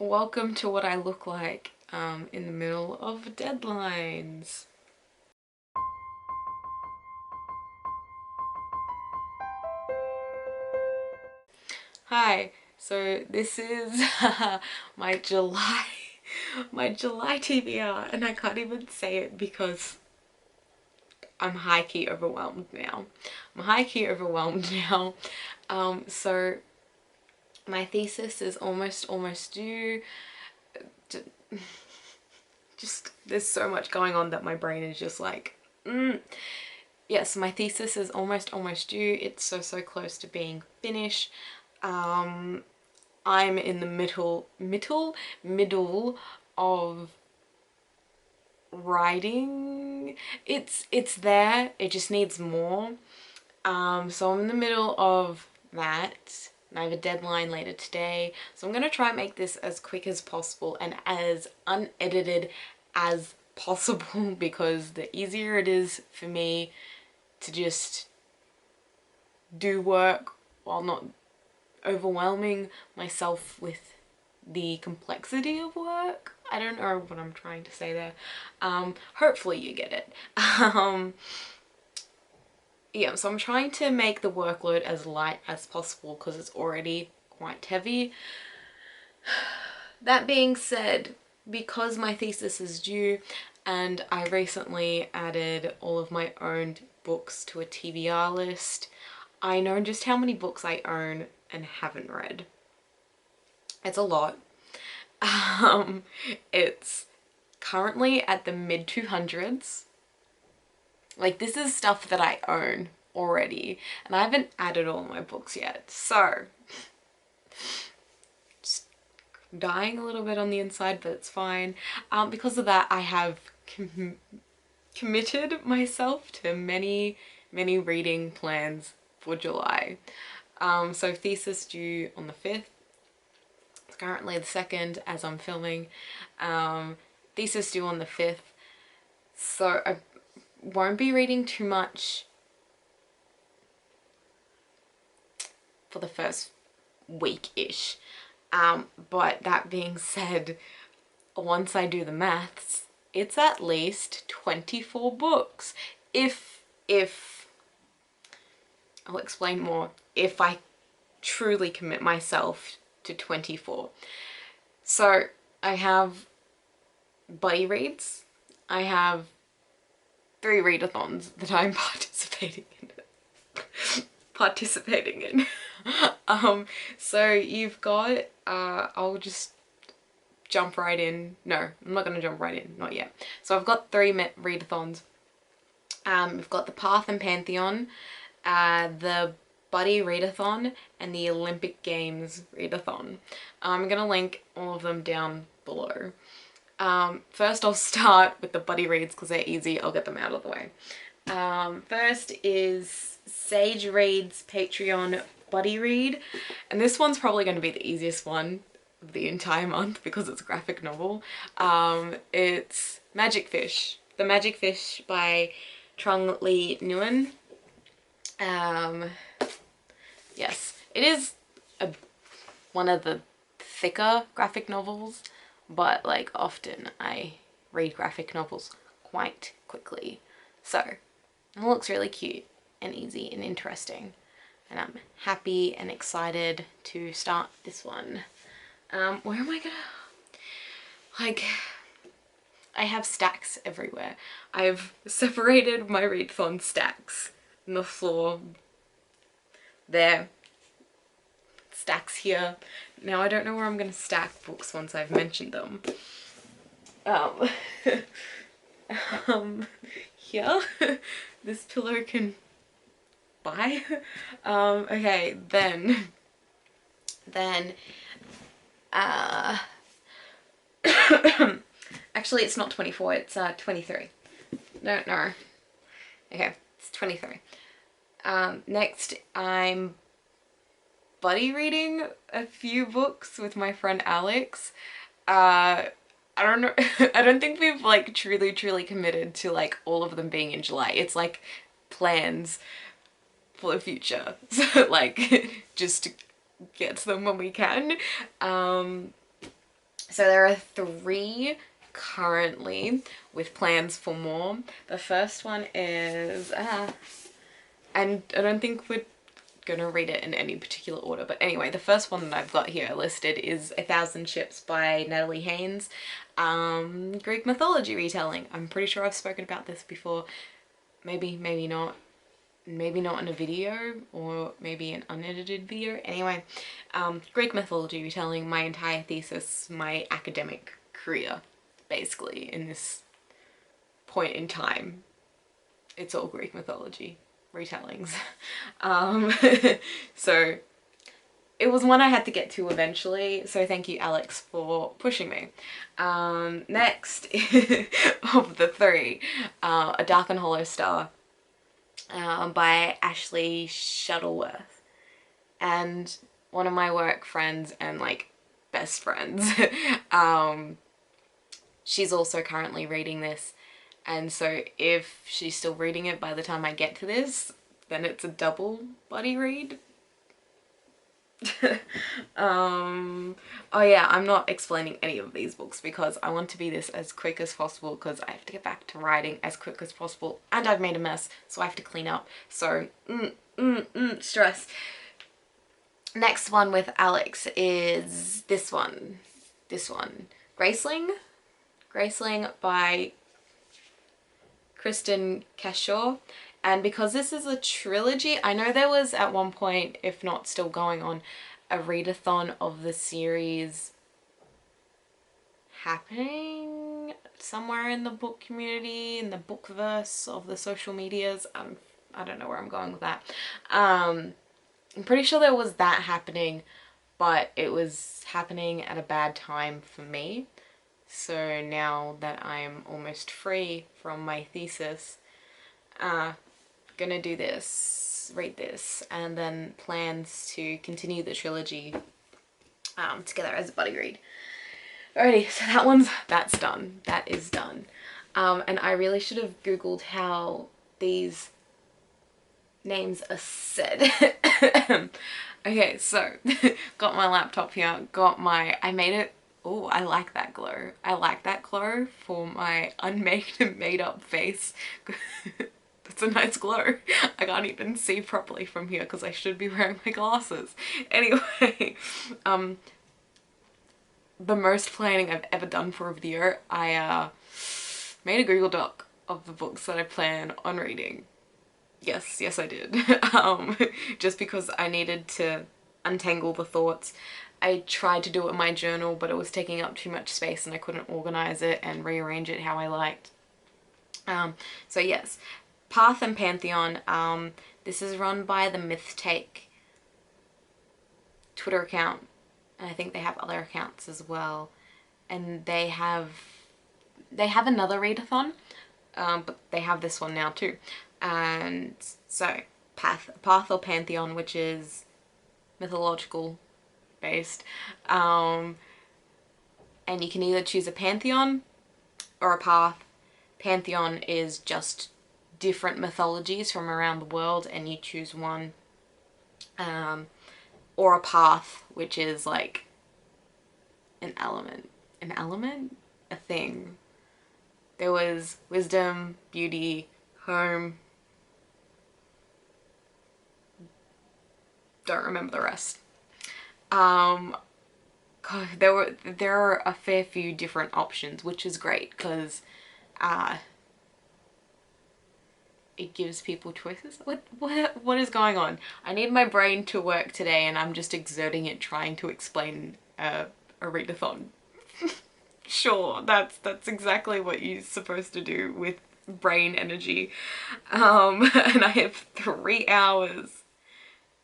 Welcome to what I look like in the middle of deadlines. Hi, so this is my July TBR, and I can't even say it because I'm high-key overwhelmed now. So my thesis is almost due. Just there's so much going on that my brain is just like, Yes, my thesis is almost due. It's so close to being finished. I'm in the middle of writing. It's there, it just needs more. So I'm in the middle of that, and I have a deadline later today, so I'm gonna try and make this as quick as possible and as unedited as possible because the easier it is for me to just do work while not overwhelming myself with the complexity of work. I don't know what I'm trying to say there. Hopefully you get it. Yeah, so I'm trying to make the workload as light as possible because it's already quite heavy. That being said, because my thesis is due and I recently added all of my owned books to a TBR list, I know just how many books I own and haven't read. It's a lot. It's currently at the mid 200s. Like, this is stuff that I own already, and I haven't added all my books yet, so just dying a little bit on the inside, but it's fine. Because of that, I have committed myself to many reading plans for July. So thesis due on the 5th. It's currently the 2nd as I'm filming. Thesis due on the 5th. So I won't be reading too much for the first week-ish. But that being said, once I do the maths, it's at least 24 books. If I'll explain more if I truly commit myself to 24. So I have buddy reads. I have 3 readathons that I'm participating in. So you've got, I'll just jump right in. No, I'm not gonna jump right in, not yet. So I've got 3 readathons. We've got the Path and Pantheon, the Buddy Readathon, and the Olympic Games Readathon. I'm gonna link all of them down below. First I'll start with the buddy reads because they're easy. I'll get them out of the way. First is Sage Reads Patreon buddy read, and this one's probably going to be the easiest one of the entire month because it's a graphic novel. It's Magic Fish, The Magic Fish by Trung Lee Nguyen. Yes, it is one of the thicker graphic novels, but like often I read graphic novels quite quickly. So it looks really cute and easy and interesting, and I'm happy and excited to start this one. Where am I gonna, like, I have stacks everywhere. I've separated my readathon stacks on the floor there, stacks here. Now I don't know where I'm gonna stack books once I've mentioned them. Here, this pillow can buy. Okay, then actually it's not 24, it's 23. No, okay, it's 23. Next I'm buddy reading a few books with my friend Alex. I don't know, I don't think we've like truly committed to like all of them being in July. It's like plans for the future, so like just to get to them when we can. So there are 3 currently with plans for more. The first one is, and I don't think we're gonna read it in any particular order, but anyway, the first one that I've got here listed is 1,000 Ships by Natalie Haynes. Greek mythology retelling. I'm pretty sure I've spoken about this before. Maybe not. Maybe not in a video, or maybe an unedited video. Anyway, Greek mythology retelling. My entire thesis, my academic career, basically, in this point in time. It's all Greek mythology retellings. So it was one I had to get to eventually, so thank you, Alex, for pushing me. Next of the 3, A Dark and Hollow Star by Ashley Shuttleworth. And one of my work friends and like best friends, she's also currently reading this, and so if she's still reading it by the time I get to this, then it's a double buddy read. Oh yeah, I'm not explaining any of these books because I want to be this as quick as possible, because I have to get back to writing as quick as possible, and I've made a mess, so I have to clean up. So stress. Next one with Alex is this one. Graceling by Kristen Cashore. And because this is a trilogy, I know there was at one point, if not still going on, a readathon of the series happening somewhere in the book community, in the bookverse of the social medias. I don't know where I'm going with that. I'm pretty sure there was that happening, but it was happening at a bad time for me. So now that I'm almost free from my thesis, gonna do this, read this, and then plans to continue the trilogy together as a buddy read. Alrighty, so that's done. That is done. And I really should have googled how these names are said. Okay, so got my laptop here, I made it. Oh, I like that glow. I like that glow for my unmade and made up face. That's a nice glow. I can't even see properly from here because I should be wearing my glasses. Anyway, the most planning I've ever done for a video, I made a Google Doc of the books that I plan on reading. Yes, I did. Just because I needed to untangle the thoughts. I tried to do it in my journal, but it was taking up too much space and I couldn't organize it and rearrange it how I liked. So yes, Path and Pantheon. This is run by the Myth Take Twitter account, and I think they have other accounts as well. And they have another readathon, but they have this one now too. And so Path or Pantheon, which is mythological based, and you can either choose a pantheon or a path. Pantheon is just different mythologies from around the world and you choose one, or a path, which is like an element, a thing. There was wisdom, beauty, home, don't remember the rest. God, there are a fair few different options, which is great because it gives people choices. What is going on? I need my brain to work today and I'm just exerting it trying to explain a readathon. Sure, that's exactly what you're supposed to do with brain energy. And I have 3 hours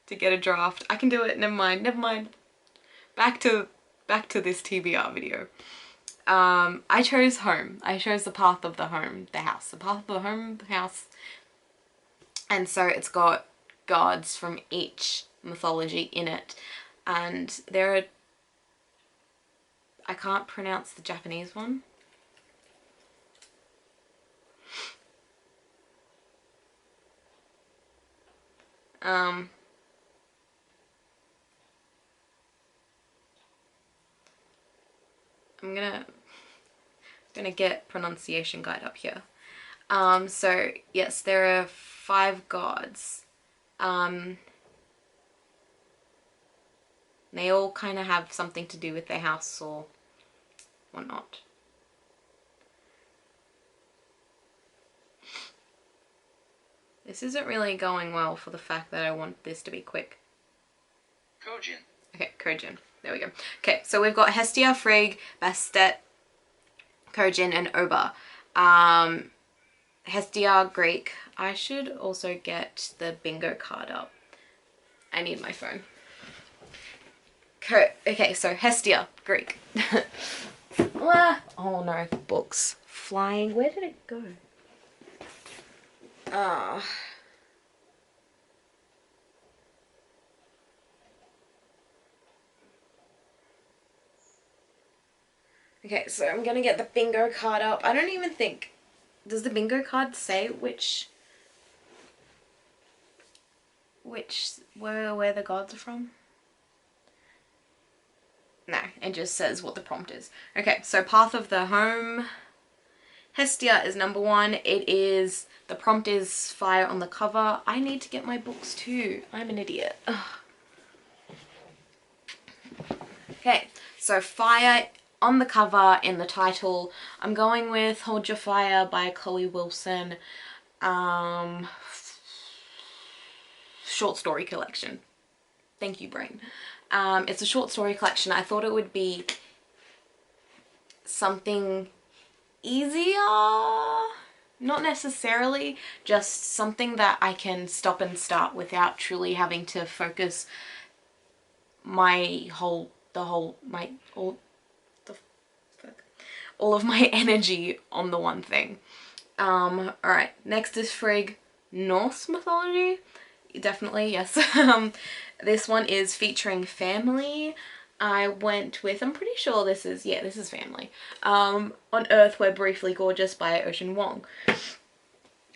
to get a draft. I can do it. Never mind. Back to this TBR video. I chose home. I chose the path of the home, the house. The path of the home, the house. And so it's got gods from each mythology in it. And there are, I can't pronounce the Japanese one. I'm gonna get pronunciation guide up here. So yes, there are 5 gods. They all kind of have something to do with their house or whatnot. This isn't really going well for the fact that I want this to be quick. Kojin. Okay, Kojin. There we go. Okay, so we've got Hestia, Frigg, Bastet, Kojin, and Oba. Hestia, Greek. I should also get the bingo card up. I need my phone. Okay, so Hestia, Greek. Oh no, books. Flying. Where did it go? Ah. Okay, so I'm gonna get the bingo card up. I don't even think... Does the bingo card say where the gods are from? No, it just says what the prompt is. Okay, so Path of the Home. Hestia is number 1. The prompt is fire on the cover. I need to get my books too. I'm an idiot. Ugh. Okay, so fire on the cover in the title. I'm going with Hold Your Fire by Chloe Wilson. Short story collection. Thank you, brain. It's a short story collection. I thought it would be something easier, not necessarily, just something that I can stop and start without truly having to focus all of my energy on the one thing. Alright, next is Frigg, Norse mythology. Definitely, yes. This one is featuring family. I went with, I'm pretty sure this is family. On Earth We're Briefly Gorgeous by Ocean Wong.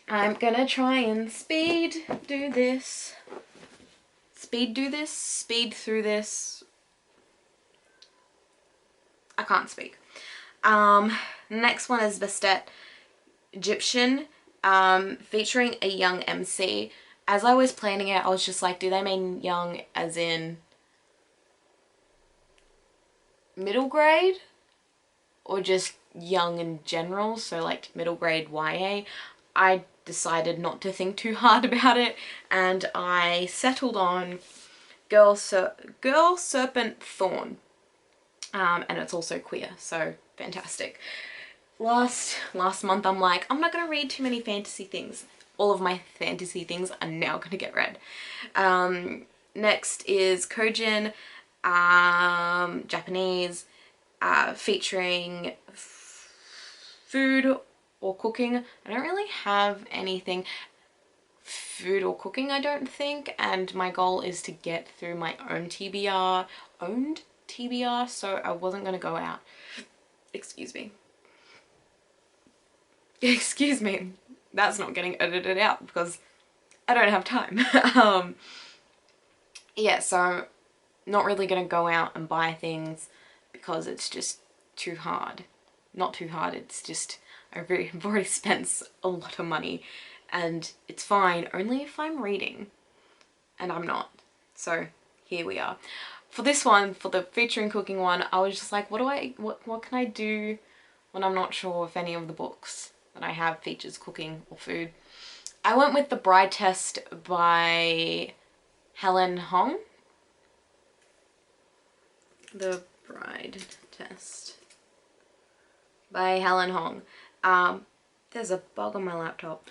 I'm gonna try and speed through this. I can't speak. Next one is Bastet, Egyptian, featuring a young MC. As I was planning it, I was just like, do they mean young as in middle grade? Or just young in general, so like middle grade YA? I decided not to think too hard about it, and I settled on Girl Serpent Thorn. And it's also queer, so fantastic. Last month I'm like, I'm not gonna read too many fantasy things. All of my fantasy things are now gonna get read. Next is Kojin, Japanese, featuring food or cooking. I don't really have anything food or cooking, I don't think, and my goal is to get through my own owned TBR, so I wasn't gonna go out. Excuse me. That's not getting edited out because I don't have time. Yeah, so I'm not really gonna go out and buy things because it's just too hard. Not too hard, it's just I've already spent a lot of money, and it's fine only if I'm reading, and I'm not. So here we are. For this one, for the featuring cooking one, I was just like, what can I do when I'm not sure if any of the books that I have features cooking or food? I went with The Bride Test by Helen Hong. The Bride Test by Helen Hong. There's a bug on my laptop.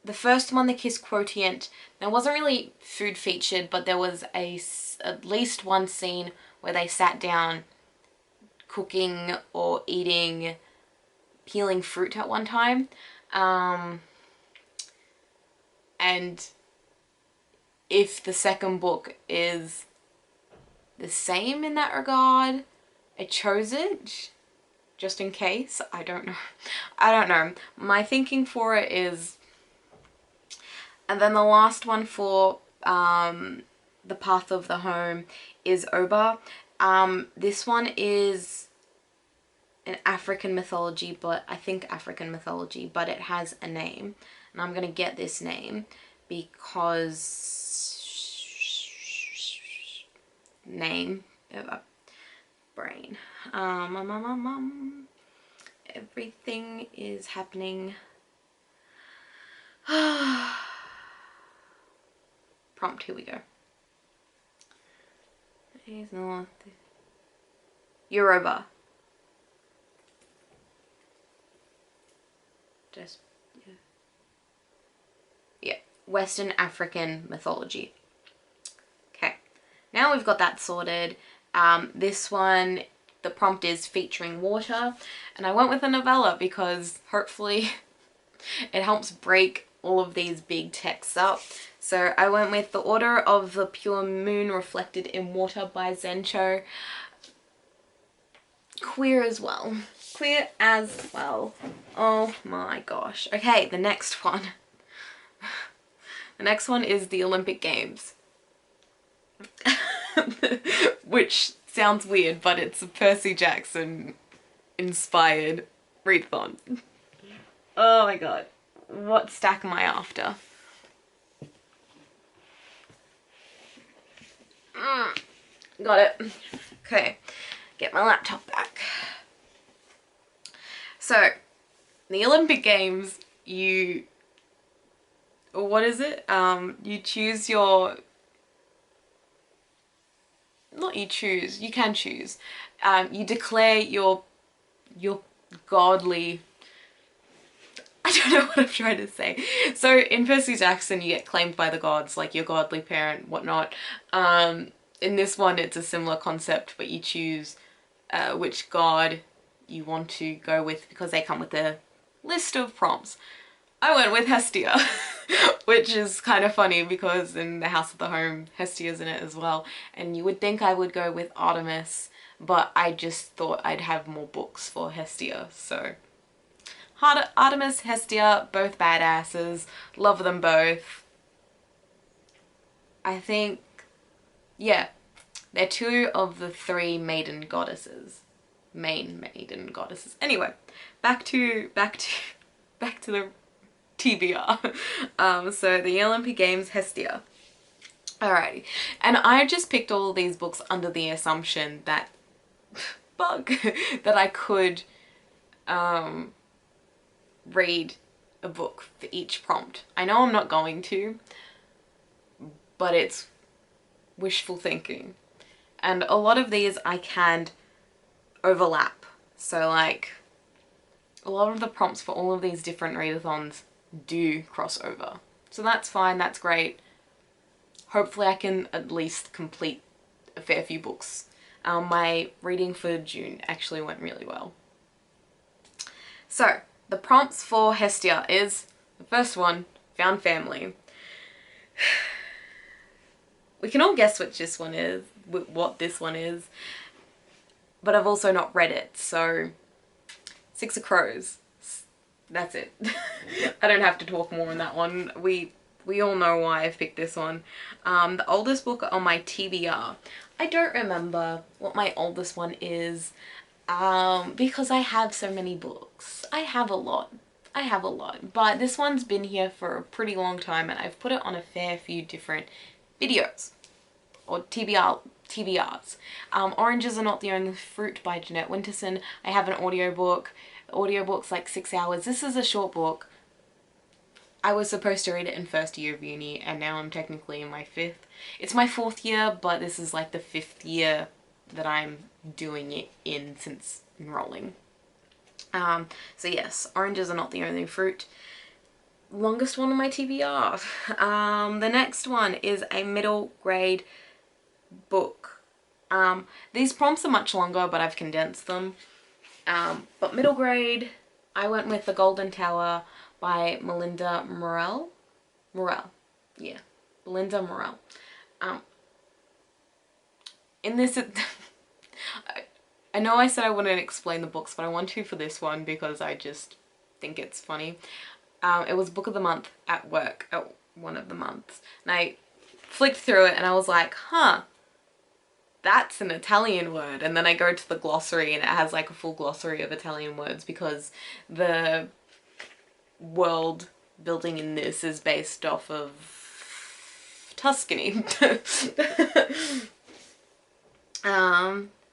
The first one, The Kiss Quotient, there wasn't really food featured, but there was at least one scene where they sat down cooking or eating, peeling fruit at one time. And if the second book is the same in that regard, I chose it just in case. I don't know. My thinking for it is... And then the last one for The Path of the Home is over. This one is an African mythology, but I think African mythology, but it has a name. And I'm going to get this name because name brain. Everything is happening. Prompt, here we go. He's north. Yoruba. Just, yeah. Western African mythology. Okay, now we've got that sorted. This one, the prompt is featuring water, and I went with a novella because hopefully it helps break all of these big texts up. So I went with The Order of the Pure Moon Reflected in Water by Zencho. Queer as well. Queer as well. Oh my gosh. Okay, the next one. The next one is the Olympic Games. Which sounds weird, but it's a Percy Jackson inspired readathon. Oh my god. What stack am I after? Got it. Okay, get my laptop back. So, the Olympic Games, what is it? You choose your, not you choose, you can choose. You declare your godly, I don't know what I'm trying to say. So in Percy Jackson, you get claimed by the gods, like your godly parent, whatnot. In this one, it's a similar concept, but you choose which god you want to go with because they come with a list of prompts. I went with Hestia, which is kind of funny because in the House of the Home, Hestia's in it as well. And you would think I would go with Artemis, but I just thought I'd have more books for Hestia, so... Artemis, Hestia, both badasses. Love them both. I think, yeah, they're two of the three maiden goddesses. Main maiden goddesses. Anyway, back to the TBR. So the Olympic Games, Hestia. Alrighty, and I just picked all of these books under the assumption that that I could read a book for each prompt. I know I'm not going to, but it's wishful thinking. And a lot of these I can overlap. So like, a lot of the prompts for all of these different readathons do cross over. So that's fine, that's great. Hopefully I can at least complete a fair few books. My reading for June actually went really well. So, the prompts for Hestia is, the first one, found family. We can all guess what this one is, but I've also not read it, so Six of Crows. That's it. I don't have to talk more on that one. We all know why I've picked this one. The oldest book on my TBR. I don't remember what my oldest one is. Because I have so many books. I have a lot, but this one's been here for a pretty long time and I've put it on a fair few different videos, or TBRs. Oranges Are Not the Only Fruit by Jeanette Winterson. I have an audiobook. The audiobook's like 6 hours. This is a short book. I was supposed to read it in first year of uni and now I'm technically in my 5th. It's my 4th year, but this is like the 5th year that I'm doing it in since enrolling. So yes, Oranges Are Not the Only Fruit. Longest one on my TBR. The next one is a middle grade book. These prompts are much longer, but I've condensed them. But middle grade, I went with The Golden Tower by Melinda Morell. Yeah, Melinda Morell. In this, I know I said I wouldn't explain the books, but I want to for this one because I just think it's funny. It was book of the month at work, at one of the months. And flicked through it and I was like, huh, that's an Italian word. And then I go to the glossary and it has like a full glossary of Italian words because the world building in this is based off of Tuscany. Is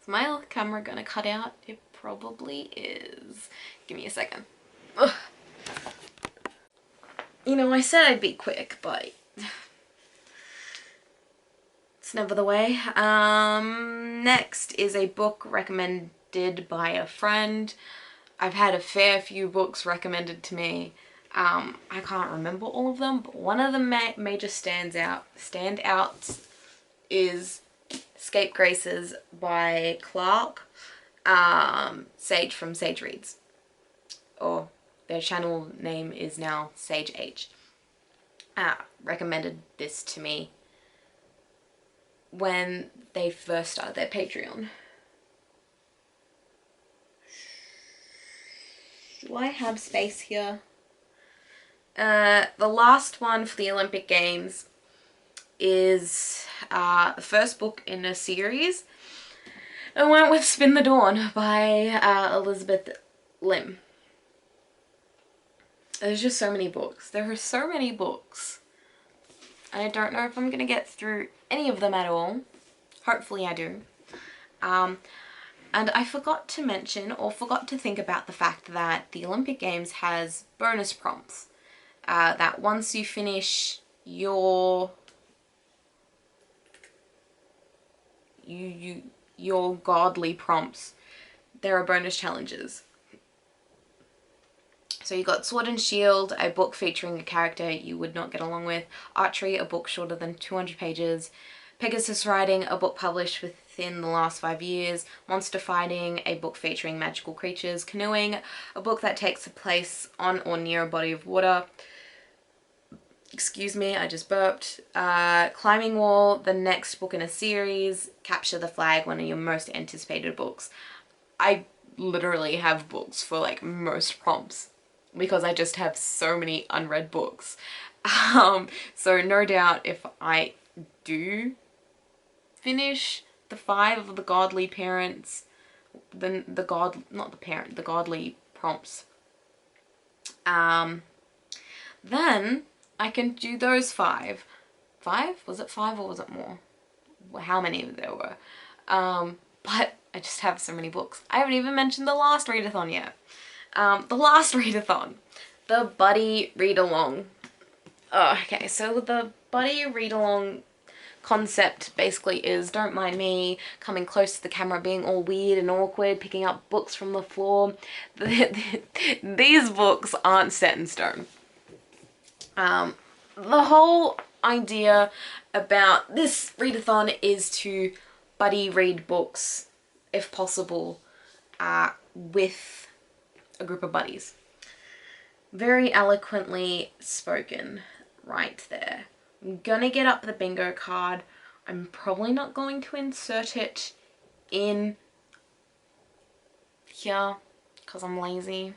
my camera gonna cut out? It probably is. Give me a second. Ugh. You know, I said I'd be quick, but it's never the way. Next is a book recommended by a friend. I've had a fair few books recommended to me. I can't remember all of them, but one of the major standouts is Escape Graces by Clark, Sage from Sage Reads, or their channel name is now Sage H. Recommended this to me when they first started their Patreon. Do I have space here? The last one for the Olympic Games is the first book in a series. I went with Spin the Dawn by Elizabeth Lim. There's just so many books. There are so many books. I don't know if I'm gonna get through any of them at all. Hopefully I do. And I forgot to mention or forgot to think about the fact that the Olympic Games has bonus prompts. That once you finish your godly prompts, there are bonus challenges. So you got Sword and Shield, a book featuring a character you would not get along with. Archery, a book shorter than 200 pages. Pegasus Riding, a book published within the last 5 years. Monster Fighting, a book featuring magical creatures. Canoeing, a book that takes place on or near a body of water. Excuse me, I just burped. Climbing Wall, the next book in a series. Capture the Flag, one of your most anticipated books. I literally have books for like most prompts because I just have so many unread books. So no doubt if I do finish the 5 of the godly parents, then the godly prompts, then I can do those 5. 5? Was it 5 or was it more? How many there were? But I just have so many books. I haven't even mentioned the last readathon yet. The last readathon. The buddy read-along. Oh, okay, so the buddy read-along concept basically is, don't mind me coming close to the camera, being all weird and awkward, picking up books from the floor. These books aren't set in stone. The whole idea about this readathon is to buddy read books, if possible, with a group of buddies. Very eloquently spoken right there. I'm gonna get up the bingo card. I'm probably not going to insert it in here because I'm lazy.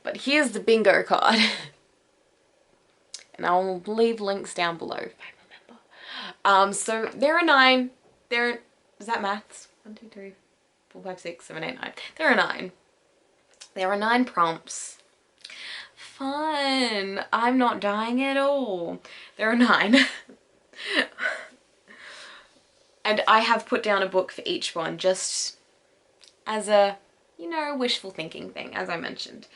But here's the bingo card. And I'll leave links down below if I remember. So there are 9. Is that maths? 1, 2, 3, 4, 5, 6, 7, 8, 9. There are 9. There are 9 prompts. Fun. I'm not dying at all. There are 9. And I have put down a book for each one just as a, you know, wishful thinking thing, as I mentioned.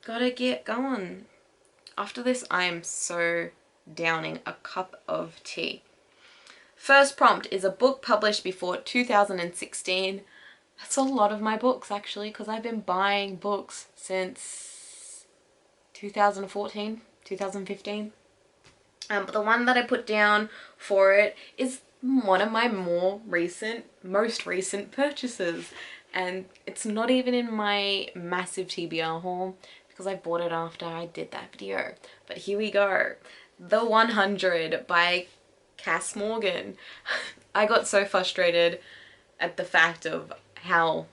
Gotta get going. After this, I am so downing a cup of tea. First prompt is a book published before 2016. That's a lot of my books actually, because I've been buying books since 2014, 2015. But the one that I put down for it is one of my most recent purchases. And it's not even in my massive TBR haul because I bought it after I did that video. But here we go. The 100 by Cass Morgan. I got so frustrated at the fact of how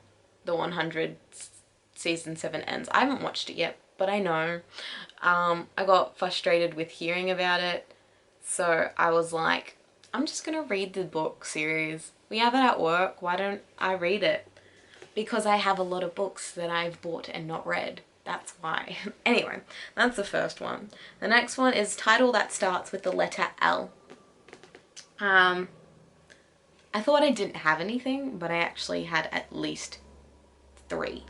the 100 season 7 ends. I haven't watched it yet, but I know. I got frustrated with hearing about it, so I was like, I'm just gonna read the book series. We have it at work, why don't I read it? Because I have a lot of books that I've bought and not read. That's why. Anyway, that's the first one. The next one is title that starts with the letter L. I thought I didn't have anything, but I actually had at least 3.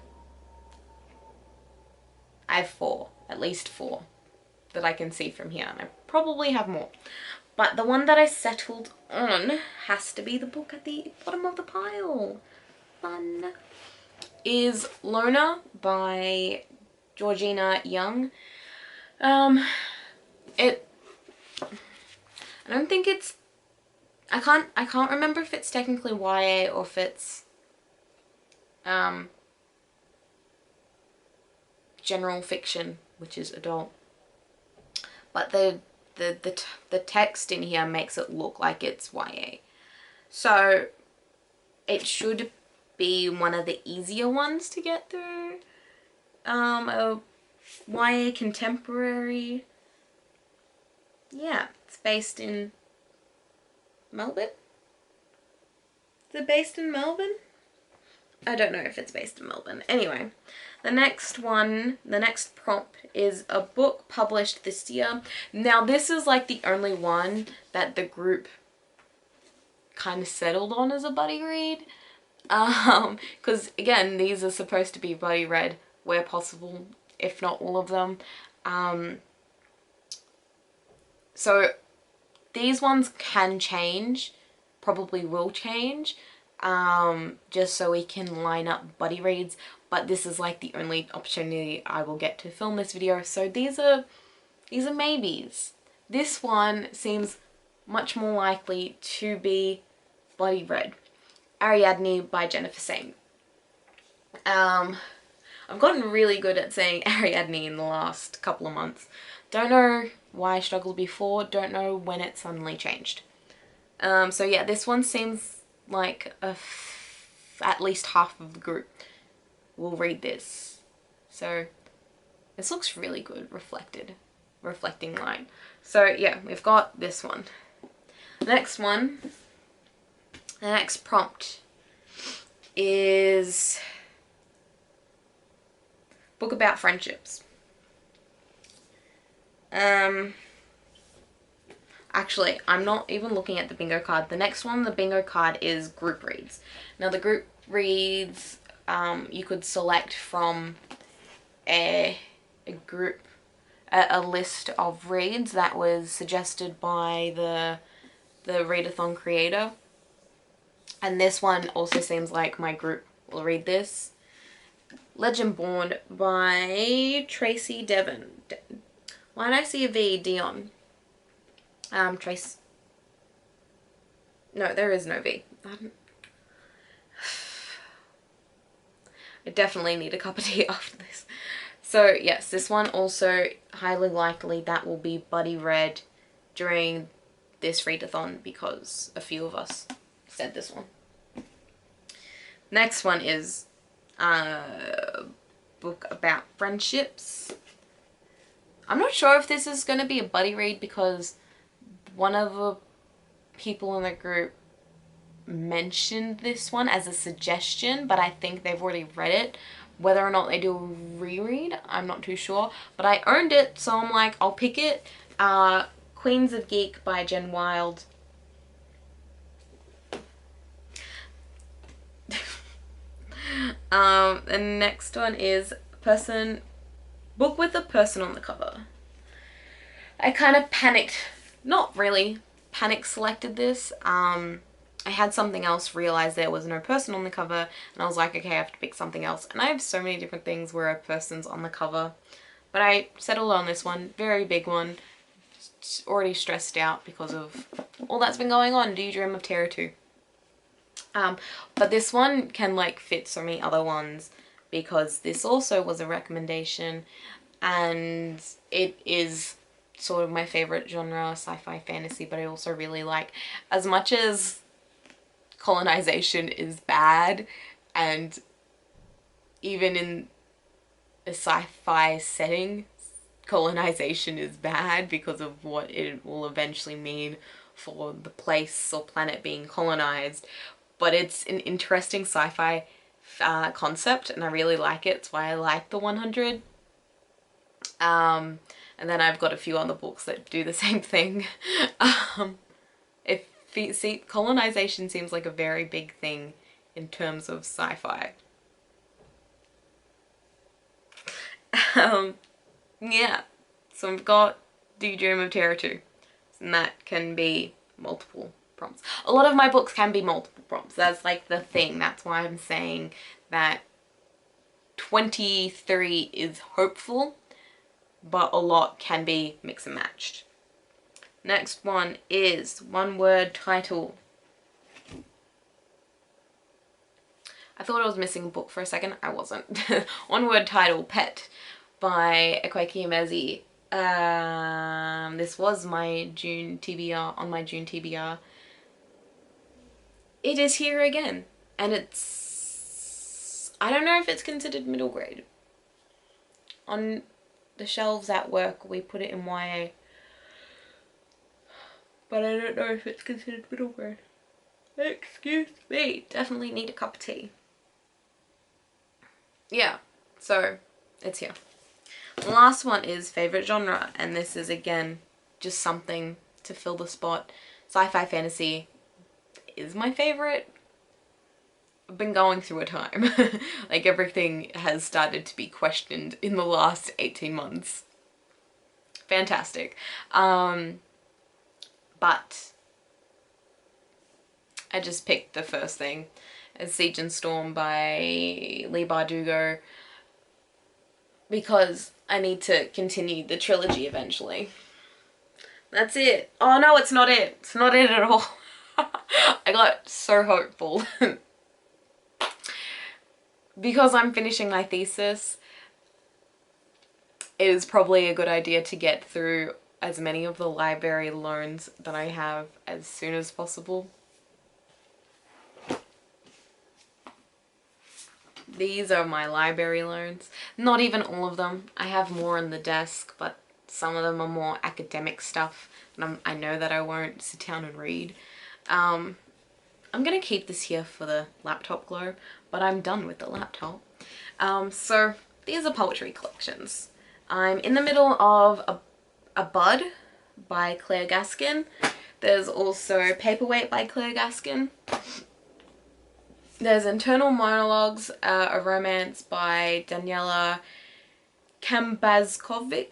I have 4, at least 4 that I can see from here, and I probably have more. But the one that I settled on has to be the book at the bottom of the pile. Fun. Is Loner by Georgina Young. I don't think it's, I can't remember if it's technically YA or if it's general fiction, which is adult. But the text in here makes it look like it's YA. So it should be one of the easier ones to get through. A YA contemporary. Yeah, it's based in Melbourne? Is it based in Melbourne? I don't know if it's based in Melbourne. Anyway, the next prompt is a book published this year. Now this is like the only one that the group kind of settled on as a buddy read. Because again, these are supposed to be buddy read where possible, if not all of them. So these ones can change, probably will change, just so we can line up buddy reads, but this is like the only opportunity I will get to film this video, so these are maybes. This one seems much more likely to be buddy read. Ariadne by Jennifer Saint. I've gotten really good at saying Ariadne in the last couple of months. Don't know why I struggled before, don't know when it suddenly changed. So yeah, this one seems like at least half of the group will read this. So this looks really good, reflecting light. So yeah, we've got this one. The next prompt is book about friendships. Actually, I'm not even looking at the bingo card. The next one, the bingo card, is group reads. Now the group reads, you could select from a list of reads that was suggested by the readathon creator. And this one also seems like my group will read this. Legend Born by Tracy Devon. Why did I see a V? Dion. Trace. No, there is no V. I definitely need a cup of tea after this. So yes, this one also highly likely that will be buddy read during this readathon because a few of us said this one. Next one is a book about friendships. I'm not sure if this is going to be a buddy read because one of the people in the group mentioned this one as a suggestion, but I think they've already read it. Whether or not they do a reread, I'm not too sure. But I owned it, so I'm like, I'll pick it. Queens of Geek by Jen Wild. The next one is book with a person on the cover. I kind of panicked, not really, panic selected this. I had something else, realized there was no person on the cover, and I was like, okay, I have to pick something else. And I have so many different things where a person's on the cover, but I settled on this one, very big one. Just already stressed out because of all that's been going on. Do You Dream of Terror 2? But this one can like fit so many other ones because this also was a recommendation and it is sort of my favorite genre, sci-fi fantasy, but I also really like, as much as colonization is bad, and even in a sci-fi setting, colonization is bad because of what it will eventually mean for the place or planet being colonized. But it's an interesting sci-fi concept, and I really like it. It's why I like the 100. And then I've got a few other books that do the same thing. If see, colonization seems like a very big thing in terms of sci-fi. Yeah, so I've got Do You Dream of Terror 2? And that can be multiple prompts. A lot of my books can be multiple prompts. That's like the thing. That's why I'm saying that 23 is hopeful, but a lot can be mix and matched. Next one is one word title. I thought I was missing a book for a second. I wasn't. One word title, Pet by Akwaeke Emezi. This was my June TBR, on my June TBR. It is here again, and it's, I don't know if it's considered middle grade. On the shelves at work we put it in YA, but I don't know if it's considered middle grade. Excuse me, definitely need a cup of tea. Yeah, so it's here. The last one is favorite genre, and this is again just something to fill the spot. Sci-fi fantasy is my favorite. I've been going through a time. Like, everything has started to be questioned in the last 18 months. Fantastic. But I just picked the first thing as Siege and Storm by Leigh Bardugo because I need to continue the trilogy eventually. That's it. Oh no, it's not it. It's not it at all. I got so hopeful. Because I'm finishing my thesis, it is probably a good idea to get through as many of the library loans that I have as soon as possible. These are my library loans. Not even all of them. I have more on the desk, but some of them are more academic stuff, and I know that I won't sit down and read. I'm gonna keep this here for the laptop glow, but I'm done with the laptop. So these are poetry collections. I'm in the middle of a Bud by Claire Gaskin. There's also Paperweight by Claire Gaskin. There's Internal Monologues, a romance by Daniela Kambazkovic.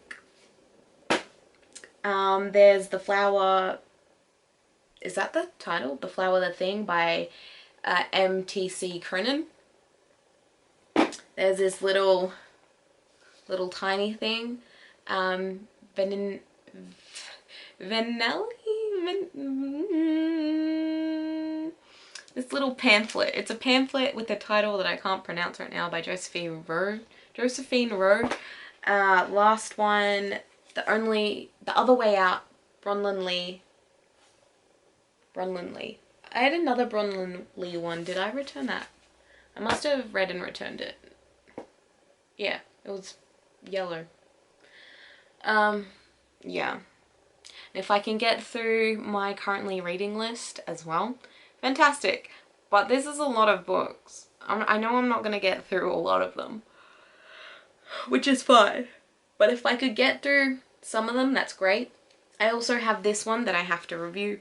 There's The Flower, is that the title? The Flower the Thing by MTC Cronin. There's this little tiny thing, Venelli? This little pamphlet. It's a pamphlet with a title that I can't pronounce right now by Josephine Rowe. Last one, The Other Way Out, Bronlyn Lee. I had another Bronlyn Lee one. Did I return that? I must have read and returned it. Yeah, it was yellow. Yeah. If I can get through my currently reading list as well, fantastic. But this is a lot of books. I know I'm not going to get through a lot of them, which is fine. But if I could get through some of them, that's great. I also have this one that I have to review,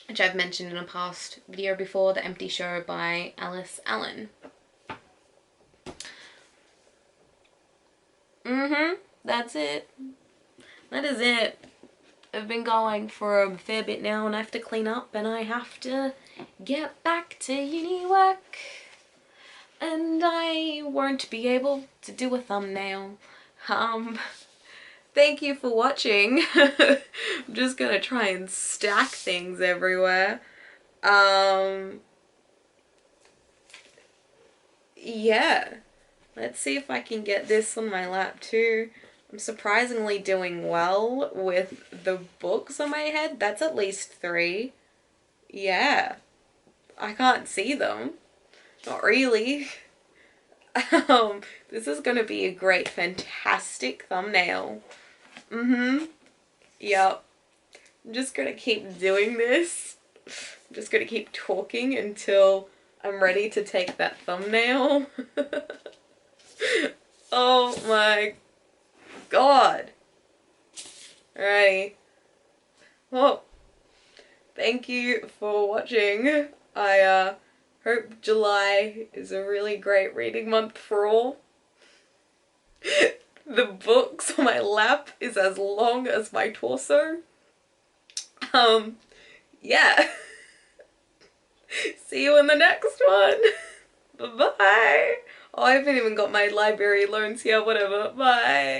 which I've mentioned in a past video before, The Empty Show by Alice Allen. That's it. That is it. I've been going for a fair bit now, and I have to clean up, and I have to get back to uni work, and I won't be able to do a thumbnail. Thank you for watching. I'm just gonna try and stack things everywhere. Yeah. Let's see if I can get this on my lap too. I'm surprisingly doing well with the books on my head. That's at least 3. Yeah. I can't see them. Not really. This is gonna be a great, fantastic thumbnail. Yep. I'm just gonna keep doing this. I'm just gonna keep talking until I'm ready to take that thumbnail. Oh my god. Alrighty. Well, thank you for watching. I hope July is a really great reading month for all. The books on my lap is as long as my torso. Yeah. See you in the next one. Bye-bye. Oh, I haven't even got my library loans here, whatever. Bye.